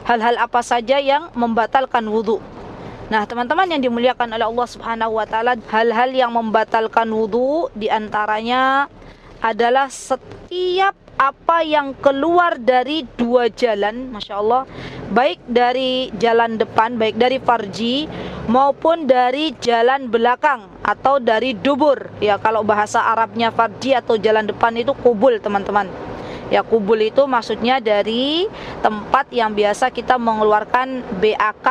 hal-hal apa saja yang membatalkan wudu. Nah, teman-teman yang dimuliakan oleh Allah Subhanahu wa taala, hal-hal yang membatalkan wudu di antaranya adalah setiap apa yang keluar dari dua jalan, Masya Allah, baik dari jalan depan, baik dari farji maupun dari jalan belakang atau dari dubur. Ya, kalau bahasa Arabnya farji atau jalan depan itu kubul, teman-teman. Ya, kubul itu maksudnya dari tempat yang biasa kita mengeluarkan BAK.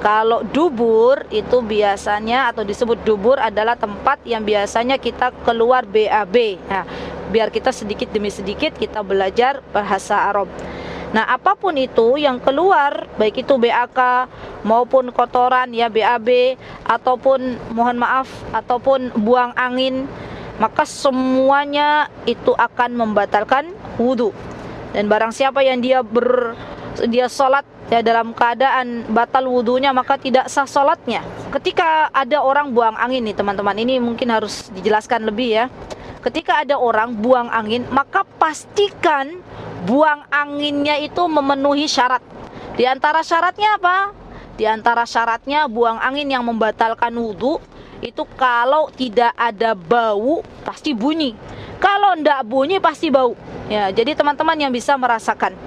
Kalau dubur itu biasanya atau disebut dubur adalah tempat yang biasanya kita keluar BAB. Nah, biar kita sedikit demi sedikit kita belajar bahasa Arab. Nah, apapun itu yang keluar, baik itu BAK maupun kotoran ya BAB ataupun mohon maaf ataupun buang angin, maka semuanya itu akan membatalkan wudu. Dan barang siapa yang dia sholat ya dalam keadaan batal wudunya, maka tidak sah sholatnya. Ketika ada orang buang angin nih teman-teman, ini mungkin harus dijelaskan lebih ya. Ketika ada orang buang angin, maka pastikan buang anginnya itu memenuhi syarat. Di antara syaratnya apa? Di antara syaratnya buang angin yang membatalkan wudu itu kalau tidak ada bau pasti bunyi. Kalau tidak bunyi pasti bau. Ya, jadi teman-teman yang bisa merasakan,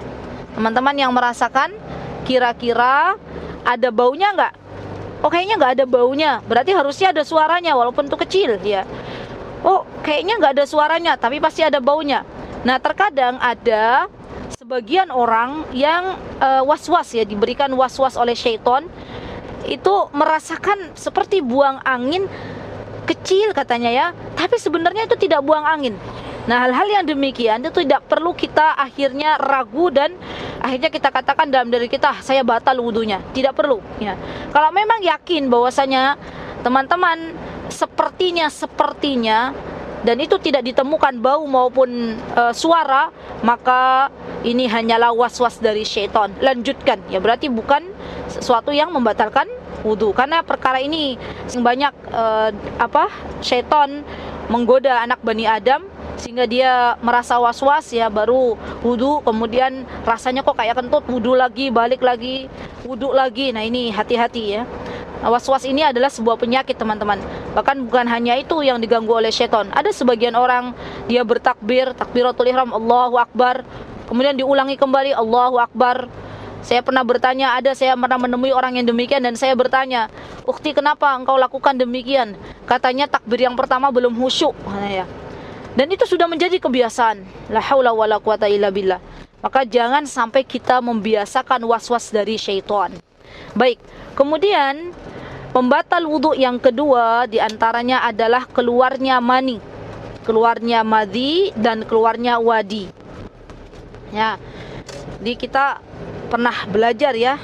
teman-teman yang merasakan, kira-kira ada baunya nggak? Oh, kayaknya nggak ada baunya. Berarti harusnya ada suaranya walaupun itu kecil ya. Oh, kayaknya nggak ada suaranya, tapi pasti ada baunya. Nah, terkadang ada sebagian orang yang was-was ya, diberikan was-was oleh syaitan, itu merasakan seperti buang angin kecil katanya ya, tapi sebenarnya itu tidak buang angin. Nah, hal-hal yang demikian itu tidak perlu kita akhirnya ragu dan akhirnya kita katakan dalam diri kita, saya batal wudunya. Tidak perlu ya. Kalau memang yakin bahwasanya teman-teman sepertinya dan itu tidak ditemukan bau maupun suara, maka ini hanyalah was-was dari syaitan. Lanjutkan ya, berarti bukan sesuatu yang membatalkan wudu, karena perkara ini banyak syaitan menggoda anak Bani Adam sehingga dia merasa was-was ya, baru wudu, kemudian rasanya kok kayak kentut, wudu lagi, balik lagi, wudu lagi. Nah, ini hati-hati ya. Was-was ini adalah sebuah penyakit teman-teman. Bahkan bukan hanya itu yang diganggu oleh syaitan. Ada sebagian orang dia bertakbir, takbiratul ihram, Allahu Akbar, kemudian diulangi kembali Allahu Akbar. Saya pernah menemui orang yang demikian dan saya bertanya, "Ukhti, kenapa engkau lakukan demikian?" Katanya takbir yang pertama belum khusyuk. Ya. Dan itu sudah menjadi kebiasaan. La haula wala quwata illa billah. Maka jangan sampai kita membiasakan was-was dari syaitan. Baik, kemudian pembatal wudu yang kedua diantaranya adalah keluarnya mani, keluarnya madhi dan keluarnya wadi. Ya, di kita pernah belajar ya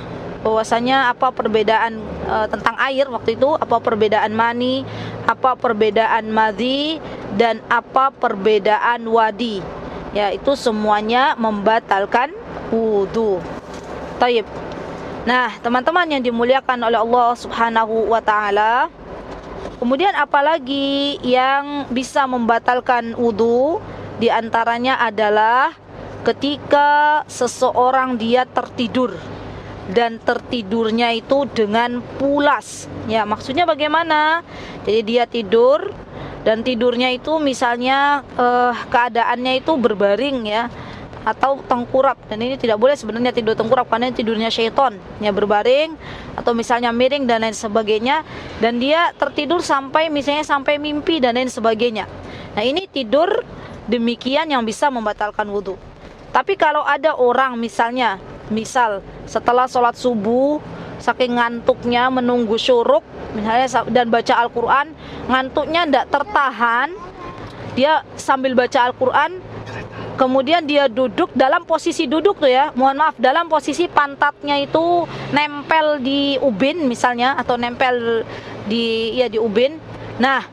bahwasanya apa perbedaan tentang air waktu itu, apa perbedaan mani, apa perbedaan madhi dan apa perbedaan wadi. Ya, itu semuanya membatalkan wudu. Taib. Nah, teman-teman yang dimuliakan oleh Allah Subhanahu wa taala, kemudian apalagi yang bisa membatalkan wudu? Di antaranya adalah ketika seseorang dia tertidur dan tertidurnya itu dengan pulas. Ya, maksudnya bagaimana? Jadi dia tidur dan tidurnya itu misalnya keadaannya itu berbaring ya, atau tengkurap, dan ini tidak boleh sebenarnya tidur tengkurap karena tidurnya syaitan ya, berbaring atau misalnya miring dan lain sebagainya, dan dia tertidur sampai misalnya sampai mimpi dan lain sebagainya. Nah, ini tidur demikian yang bisa membatalkan wudu. Tapi kalau ada orang misal setelah sholat subuh saking ngantuknya menunggu syuruk misalnya dan baca Al-Quran, ngantuknya tidak tertahan, dia sambil baca Al-Quran, kemudian dia duduk dalam posisi duduk tuh ya, mohon maaf, dalam posisi pantatnya itu nempel di ubin misalnya, atau nempel di ubin. Nah,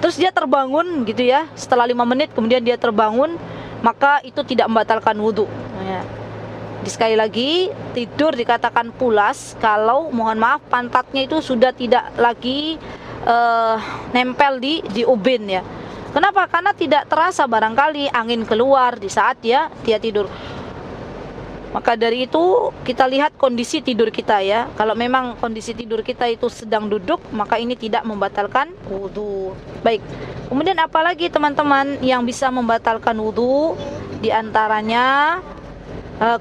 terus dia terbangun gitu ya, setelah 5 menit kemudian dia terbangun, maka itu tidak membatalkan wudu ya. Sekali lagi, tidur dikatakan pulas kalau mohon maaf pantatnya itu sudah tidak lagi nempel di ubin ya. Kenapa? Karena tidak terasa barangkali angin keluar di saat dia tidur. Maka dari itu kita lihat kondisi tidur kita ya. Kalau memang kondisi tidur kita itu sedang duduk, maka ini tidak membatalkan wudu. Baik. Kemudian apalagi teman-teman yang bisa membatalkan wudu? Di antaranya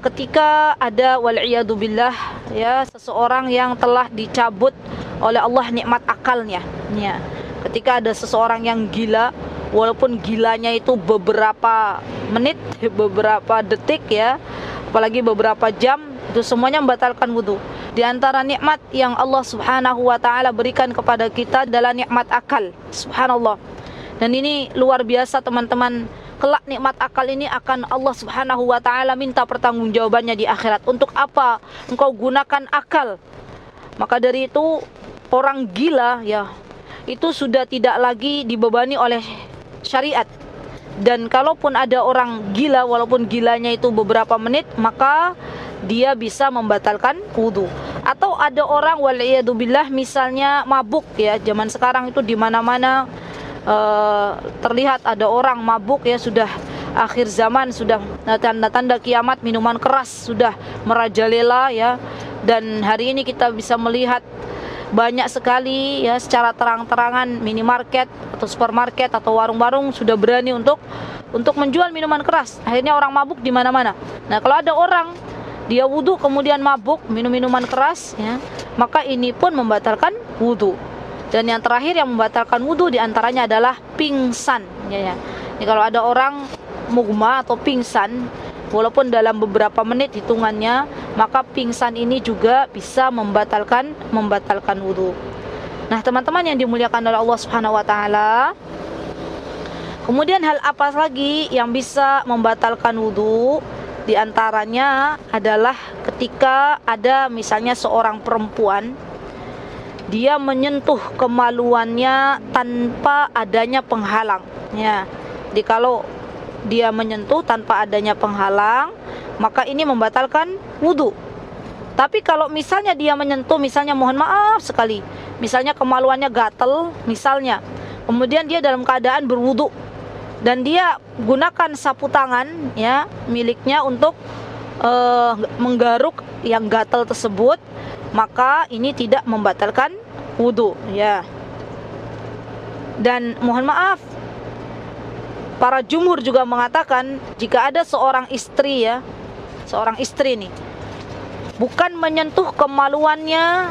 ketika ada wal'iyadu-billah ya, seseorang yang telah dicabut oleh Allah nikmat akalnya ya. Ketika ada seseorang yang gila, walaupun gilanya itu beberapa menit, beberapa detik ya, apalagi beberapa jam, itu semuanya membatalkan wudu. Di antara nikmat yang Allah Subhanahu wa taala berikan kepada kita adalah nikmat akal. Subhanallah. Dan ini luar biasa teman-teman. Kelak nikmat akal ini akan Allah Subhanahu wa taala minta pertanggungjawabannya di akhirat. Untuk apa engkau gunakan akal? Maka dari itu orang gila ya, itu sudah tidak lagi dibebani oleh syariat. Dan kalaupun ada orang gila, walaupun gilanya itu beberapa menit, maka dia bisa membatalkan wudu. Atau ada orang wal'iyadzubillah misalnya mabuk ya, zaman sekarang itu di mana-mana terlihat ada orang mabuk ya, sudah akhir zaman, sudah tanda-tanda kiamat, minuman keras sudah merajalela ya. Dan hari ini kita bisa melihat banyak sekali ya, secara terang-terangan minimarket atau supermarket atau warung-warung sudah berani untuk menjual minuman keras. Akhirnya orang mabuk di mana-mana. Nah, kalau ada orang dia wudu kemudian mabuk minum minuman keras ya, maka ini pun membatalkan wudu. Dan yang terakhir yang membatalkan wudu diantaranya adalah pingsan ya. Jadi kalau ada orang mugma atau pingsan, walaupun dalam beberapa menit hitungannya, maka pingsan ini juga bisa membatalkan wudu. Nah, teman-teman yang dimuliakan oleh Allah Subhanahu wa taala, kemudian hal apa lagi yang bisa membatalkan wudu? Di antaranya adalah ketika ada misalnya seorang perempuan, dia menyentuh kemaluannya tanpa adanya penghalang ya. Jadi kalau dia menyentuh tanpa adanya penghalang, maka ini membatalkan wudu. Tapi kalau misalnya dia menyentuh, misalnya mohon maaf sekali, misalnya kemaluannya gatel misalnya, kemudian dia dalam keadaan berwudu dan dia gunakan sapu tangan ya miliknya untuk menggaruk yang gatel tersebut, maka ini tidak membatalkan wudu ya. Dan mohon maaf, para jumhur juga mengatakan jika ada seorang istri ya, seorang istri nih bukan menyentuh kemaluannya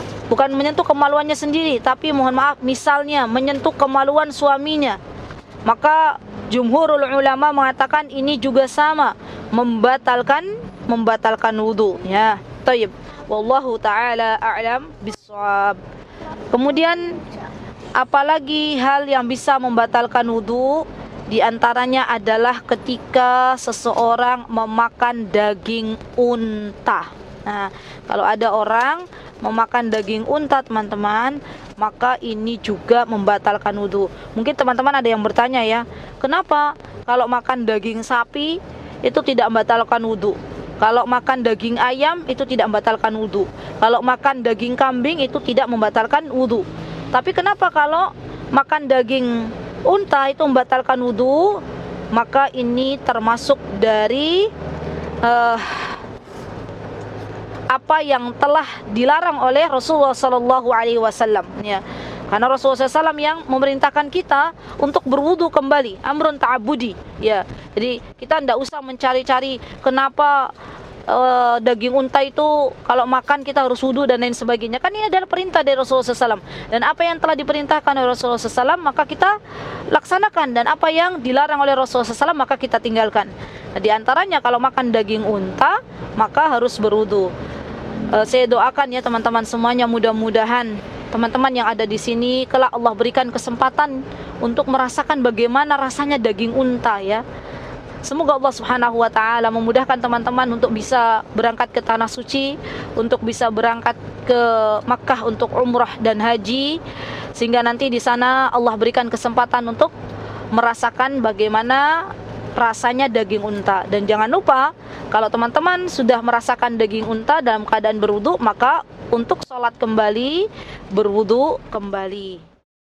sendiri, tapi mohon maaf misalnya menyentuh kemaluan suaminya, maka jumhurul ulama mengatakan ini juga sama membatalkan wudu ya. Thayyib. Wallahu taala a'lam bissawab. Kemudian apalagi hal yang bisa membatalkan wudu? Di antaranya adalah ketika seseorang memakan daging unta. Nah, kalau ada orang memakan daging unta teman-teman, maka ini juga membatalkan wudu. Mungkin teman-teman ada yang bertanya ya, kenapa kalau makan daging sapi itu tidak membatalkan wudu? Kalau makan daging ayam itu tidak membatalkan wudu. Kalau makan daging kambing itu tidak membatalkan wudu. Tapi kenapa kalau makan daging unta itu membatalkan wudu? Maka ini termasuk dari apa yang telah dilarang oleh Rasulullah sallallahu alaihi wasallam ya. Karena Rasulullah SAW yang memerintahkan kita untuk berwudu kembali, amrun ta'abudi ya. Jadi kita tidak usah mencari-cari kenapa daging unta itu kalau makan kita harus wudu dan lain sebagainya. Kan ini adalah perintah dari Rasulullah SAW. Dan apa yang telah diperintahkan oleh Rasulullah SAW maka kita laksanakan, dan apa yang dilarang oleh Rasulullah SAW maka kita tinggalkan. Nah, di antaranya kalau makan daging unta maka harus berwudu. Saya doakan ya teman-teman semuanya, mudah-mudahan teman-teman yang ada di sini kelak Allah berikan kesempatan untuk merasakan bagaimana rasanya daging unta ya. Semoga Allah Subhanahu wa taala memudahkan teman-teman untuk bisa berangkat ke tanah suci, untuk bisa berangkat ke Makkah untuk umrah dan haji, sehingga nanti di sana Allah berikan kesempatan untuk merasakan bagaimana rasanya daging unta. Dan jangan lupa, kalau teman-teman sudah merasakan daging unta dalam keadaan berwudu, maka untuk sholat kembali, berwudu kembali.